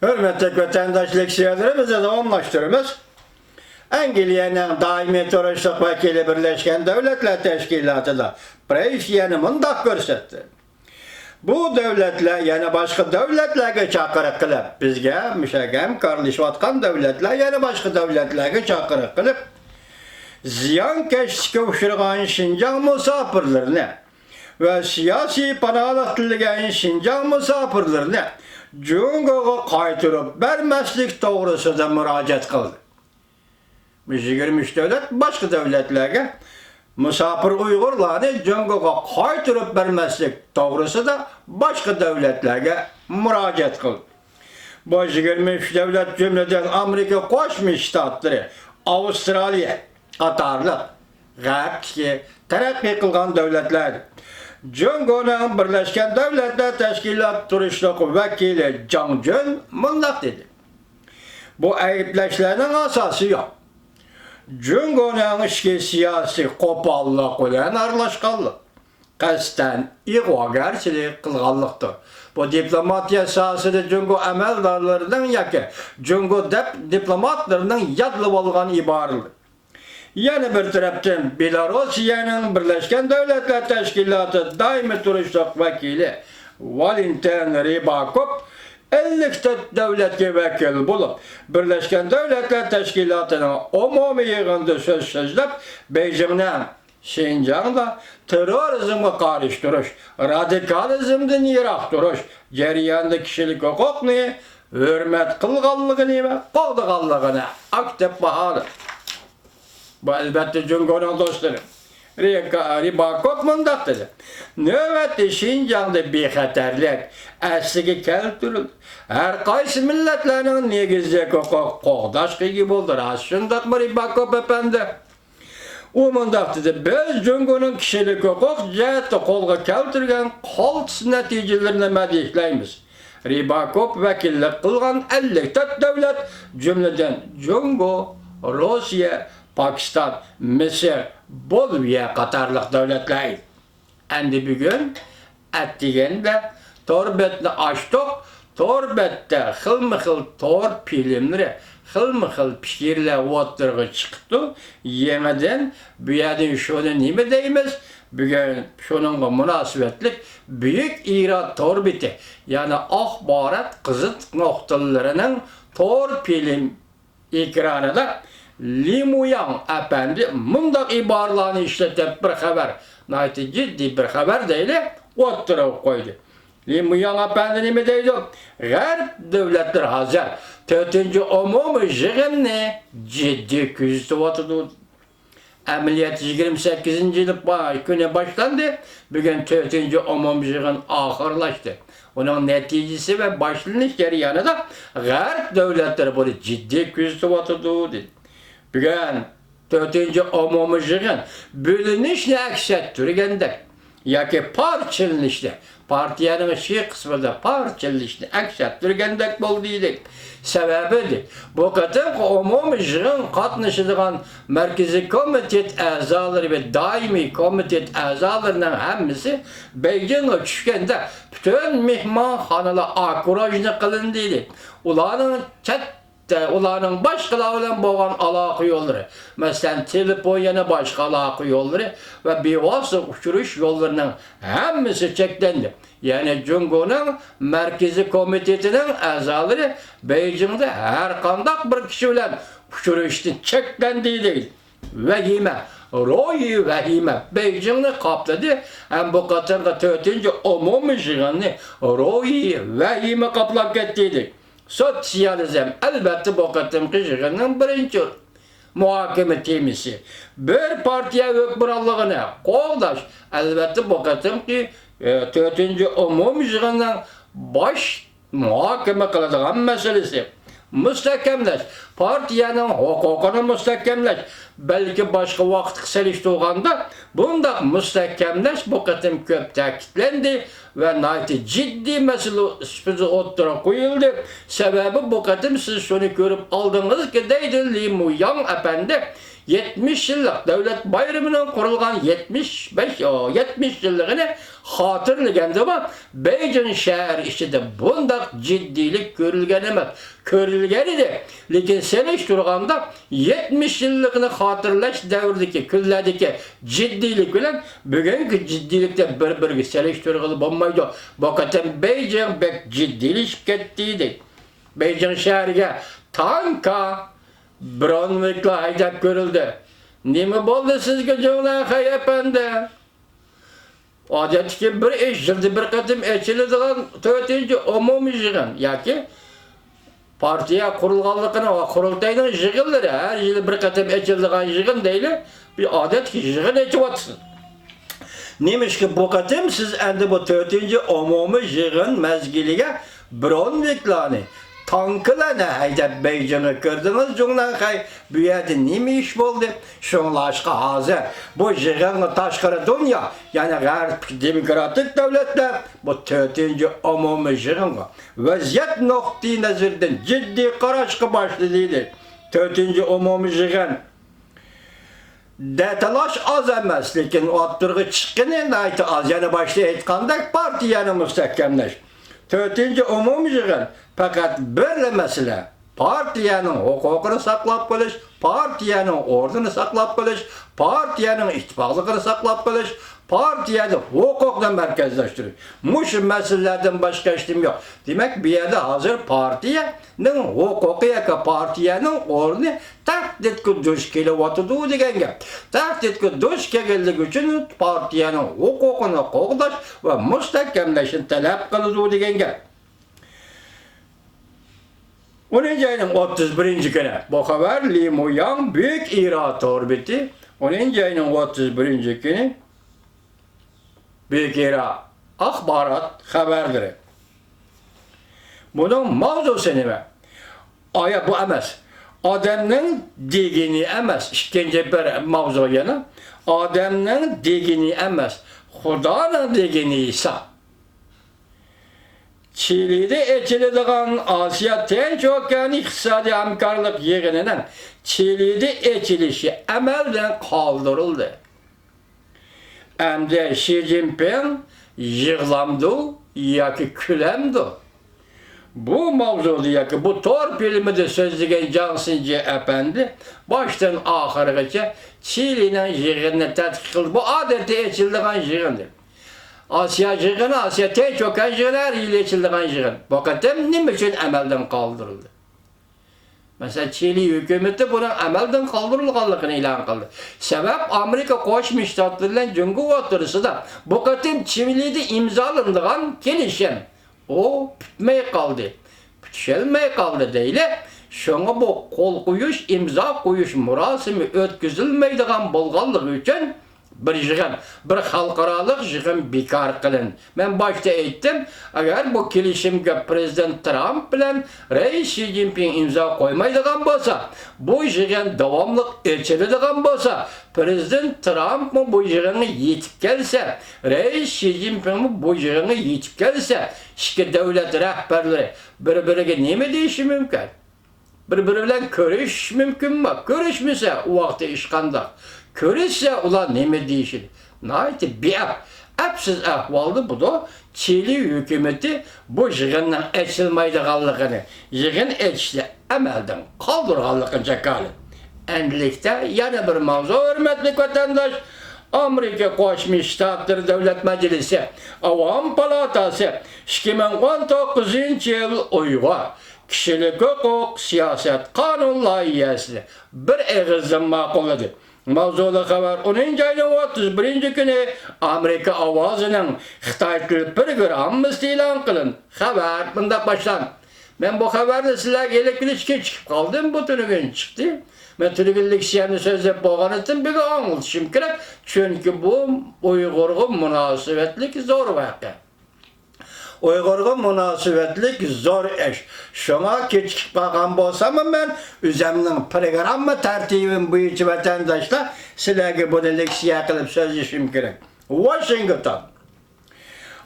Hürmetli vatandaşlık siyasetimize davamlaştırımız. Angliyanın daimi turuşluk vekili Birleşken Devletler Teşkilatı'da Preyşyen'i mındak görsetti. Bu devletler yani başka devletlerge çakırık kılıp bizge müşegem kardeşvatkan devletler yani başka devletlerge çakırık kılıp ziyan keşke uçurgan Şincan musafirlerine ve siyasi panalık tilgen Şincan musafirlerine Cungo'ga kaytırıp vermezlik doğrusu da müracaat kıldı. Müjigirmiş devlet başka devletlerge misafir Uygurlarını Cungo'ga kaytırıp vermezlik doğrusu da başka devletlerge müracaat kıldı. Müjigirmiş devlet cümleden Amerika Koşmuş Ştatları, Avustralya, Katarlık, Garpki, terakki kılgan devletler. Cungo'nun Birleşken Devletler Teşkilat Turuşluk Vekili Zhang Jun mındak dedi. Bu ayıpleşlerinin asası yok. Cungo'nun işki siyasi kopallık ile arlaşkanlık, kasten igvagerçilik kılganlıktır. Bu diplomatiya sahasında Cungo emeldarlarının yaki Cungo diplomatlarının yadlı olgan ibarıdır. Yani bir taraftan Belarusya'nın Birleşken Devletler Teşkilatı daimi turuşluk vekili Valentin Rybakov 54 devletke vekil bulup Birleşken Devletler Teşkilatı'nın umumi yığında söz sözlep Beijing'den Şincan'da terörizme karşı duruş, radikalizmden yirak duruş, ceriyanda kişilik hukukunu hürmet kılganlığını ve qoğdığanlığını aktif bahadır. Bu elbette Cungo'nun dostları. Rybakov mındak dedi. Növbette Şincan'da bir xatarlik əsligi keltirildi. Her kaysi milletlerinin negizde qoğdaşqı gibi oldu. Şundak mı Rybakov efendi? O mındak dedi. Biz Cungo'nun kişilik hukuk cihette kolga keltirgen kolts neticelerini medihlaymiz. Rybakov vekillik kılgan 54 devlet cümleden Cungo, Rusya, Pakistan, Mısır, Bolivya katarlık devletler. Endi bugün ettiğinde torbetini açtık, torbette xilmi-xil tor filmleri, xilmi-xil pişirler oturgu çıktı. Yeniden bu yerden şunu nime deyimiz? Bugün şununla münasebetlik büyük irat torbeti yani ahbarat kızıt noktalarının tor film ekranında Limuyan efendi mındak ibarlarını işletip bir haber, nayeti ciddi bir haber değil, oturup koydu. Limuyan efendi ne deydi? Garp devletler hazır. 4. umumi jığınne ciddi küzütü oturdu. Ameliyat 28. yıl güne başlandı. Bugün 4. umumi jığın ahırlaştı. Onun neticesi ve başlanış ceryanı da garp devletleri böyle ciddi küzütü oturdu dedi. Bugün 4. umumi jığın bölünüşle aksettirgende yaki parçalınışla partiyanın şey kısmında parçalınışla aksettirgende bolduydu. Sebebidir. Bu kadar umumi jığın katlaşılan merkezi komitet azaları ve daimi komitet azalarının hepsi Beijing'e düşkende bütün mihmanxanalar akurajını kılındıydı. Ulanın Onların başkalarıyla boğan alaka yolları, mesela telefon yana başka alaka yolları ve bevasıta uçuruş yollarının hepsi çeklendi. Yani Cungo'nun merkezi komitetinin azaları Beijing'de her kandak bir kişi bilen uçuruştu çeklendiği değil. Vehime, royu vehime Beijing'de kapladı. Hem bu katırda 4. umumi jığını royu vehime kaplap gittiydi. Sosyalizm elbette bu katımki jığının birinci muhakeme temisi. Bir partiye hükümranlığına qoğdaş elbette bu katımki 4. umumi jığının baş muhakeme kılacağın meselesi. Müstehkemleş, partiyanın hukukunu müstehkemleş. Belki başka vakit kısaliş doğanda bunda müstehkemleş bu katım köp takitlendi ve nayeti ciddi mesele sözü otura koyuldu. Sebebi bu katım siz şunu görüp aldınız ki deydi Limuyan efendi 70 yıllık devlet bayramının kurulgan 70 yıllığını hatırlayan zaman Beijing şehir içinde bundak ciddilik görülgen emas. Körülgen idi. Lekin seleş durganda 70 yıllığını hatırlaş devrdeki, külledeki ciddilik bilen bugünkü ciddilikte bir seleş turgalı bulmaydı. Bakatın Beijing bek ciddiliş kettiydi. Beijing şehirge tanka Bronvik'le haydap görüldü. Nime boldu sizge joğlan hay efendi? Adetki bir iş, yılda bir katım eçildiğin tötüncü umumi jığın. Yaki partiye kurulganlıkına ve kurultayının jığınları her yıl bir katım eçildiğin jığın değil, bir adet ki jığın eçi vatsın. Neymiş ki bu katım siz endi bu tötüncü umumi jığın mezgiliğe Bronvik'lani tankılarını haydap Beijing'e gördünüz, joğlan hay bu yerde nime iş oldu? Şunlaşka hazır. Bu jığınlı taşkara dünya, yani garip demokratik devletler, bu tötüncü umumi jığınga. Vaziyet noktayı nazardan ciddi karaşkı başladıydı. Tötüncü umumi jığın. Detalaş az emas, lekin oturğu çıkkını aytı az, yani başta aytkandak partiyani müstehkemleş. Tötüncü umumi jığın. Fakat böyle mesele partiyanın hukukunu saklap kılış, partiyanın ordunu saklap kılış, partiyanın ittifaklıkını saklap kılış, partiyanın hukukla merkezleştiriyor. Muş meselelerden başka işlem yok. Demek bir yerde hazır partiyanın hukuku yaka partiyanın ordunu takdir ki düş kele oturduğu degen gap. Takdir ki düş kegellik için partiyanın hukukunu koğdaş ve müstehkemleşin talep kılıdığı degen gap. 10. ayının 31. günü bu haber Li Muyang büyük iraat orbiti 10. ayının 31. günü büyük iraat akbarat haberdir. Bunun mavzusu ne? Aya bu emas. Adamın degini emas. İşkence bir mavzu yana. Adamın degini emas. Xudanın degini ise. Çili'de eçildiğin Asya Tinç Okeanı İktisadi Hamkarlık Yığınının Çili'de eçilişi emelden kaldırıldı. Hem de Xi Jinping yığlamdı yaki külemdi. Bu mavzuda yaki bu torpilimi de sözlügen Cansıncı Efendi baştan ahırıca Çili'nin yığınını tetkik kıldı. Bu adeti eçildiğin yığındır. Asya yığını, Asya Tinç Okeanı yığını her yıl eçildiğin yığın. Fakat ne için emelden kaldırıldı? Mesela Çili hükümeti bunun emelden kaldırılganlığını ilan kıldı. Sebep Amerika Koçmuş Ştatları'nın Cumhur oturusu da bu katım Çili'de imzalandığın gelişim. O bitmeye kaldı. Bitişelmeye kaldı değil. Şuna bu kol koyuş, imza koyuş murasimi ötküzülmeydiğin bolganlığı için bir yığın, bir halkaralık yığın bekar kılın. Ben başta ettim, eğer bu kelişimge Prezident Trump bilen Reis Xi Jinping imza koymaydigan bolsa, bu yığın davamlık geçiridigan bolsa, Prezident Trump mı bu yığını yetip gelse, Reis Xi Jinping mi bu yığını yetip gelse, iki devlet rehberleri birbirine neme deyişi mümkün? Birbiri bilen görüş mümkün mü? Görüşmese o vakti iş kandak. Körese ulan neme değişir? Nayeti bir hepsiz ahvaldı bu da Çili hükümeti bu yığından eçilmeydiğanlığını, yığın eçli emelden kaldırganlığını çakalı. Endilikte yana bir mavzu hürmetli vatandaş, Amerika Koçmuş Ştatları Devlet Meclisi, Avam Palatası, 2019 yıl uyga, kişilik hukuk, siyaset, kanun layihesi bir ağızdan makuladı. Mavzulu haber 10. ayının 31. günü Amerika avazının Xitay tili programması ilan kılın. Haber bunda başlan. Ben bu haberde sizlerle elektrikçi çıkıp kaldım, bu gün çıktı. Ben Türkillik siyani sözlep boğan için bir anlatışım gerek. Çünkü bu Uygur'a münasebetlik zor vakti. Uygur'a münasebetlik zor iş. Şuna keçip bakan bolsam ben üzemnin programı tertibim buyucu vatandaşlar sizlerle bunu leksiya kılıp sözleşim gerek. Washington.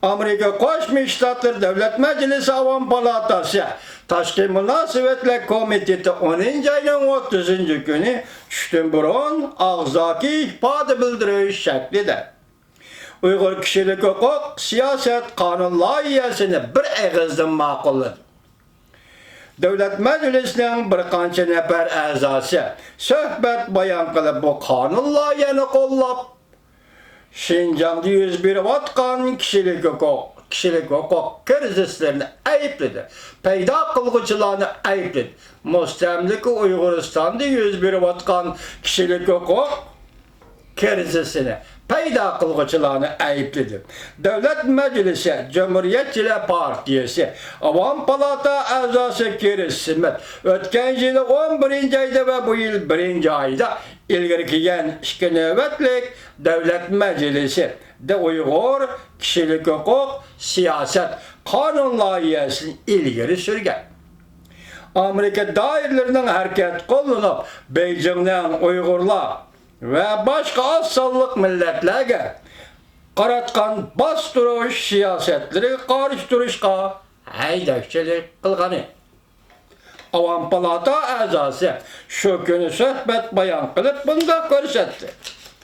Amerika Koşmuş Ştatlar Devlet Meclisi Avam Palatası Taşkı Münasebetler Komiteti 10. ayının 30. günü düştün burun ağzaki ifade bildiriş şeklinde. Uygur Kişilik Hukuk Siyaset Kanun layihəsini bir ağızdan maqulladı. Devlet Meclisi'nin bir qancha nafar a'zosi söhbət bayan qilib bu qonun loyihasini qo'llab Şinjan'da yüz berib atqan kişilik hukuk krizislerini ayıpladı. Payda qilg'uchilarni ayıpladı. Mustamlika Uyg'uristonda yüz berib atqan kişilik hukuk krizisini payda qilg'uchilarni ayıpladı. Devlet Meclisi Cumhuriyetçiler Partiyasi Avam Palata a'zosi Keri Simit o'tgan yili 11. ayda ve bu yil 1. ayda ilgari kelgan ikki navbatlik Devlet Meclisi de Uyghur Kişilik Hukuk Siyaset Kanun layihasini ilgari surgan. Amerika dairlerining harakat qo'llanib Beijingdan Uyg'urlar ve başka az sonliq millatlarga qaratgan bostirish siyasetleri qarshi turishga haydakchilik qilgani. Avam Palata a'zosi shu kuni suhbat bayon qilib bunda ko'rsatdi.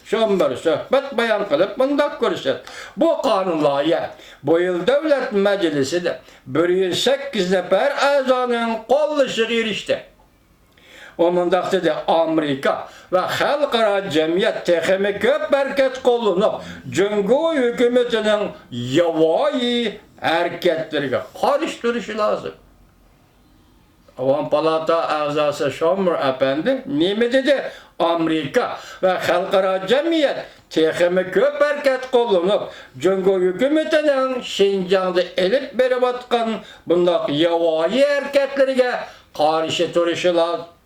Şömber söhbet bayan kılıp bunda ko'rsatdi. Bu kanun loyiha bu yıl Devlet Meclisi'de 108 nafar a'zoning qo'llashiga erishdi. Omundaq dedi Amerika ve xalqaro jamiyat texmi ko'p harakat qo'llanib, Jungo hukumatining yovvoyi harakatlariga qarshi turishi lozim. Avam Palata a'zosi Şomur efendi nima dedi? Amerika ve xalqaro jamiyat texmi ko'p harakat qo'llanib, Jungo hukumatining Şinjan'da elib berib atgan bundaq yovvoyi harakatlariga qarshi turishi lozim.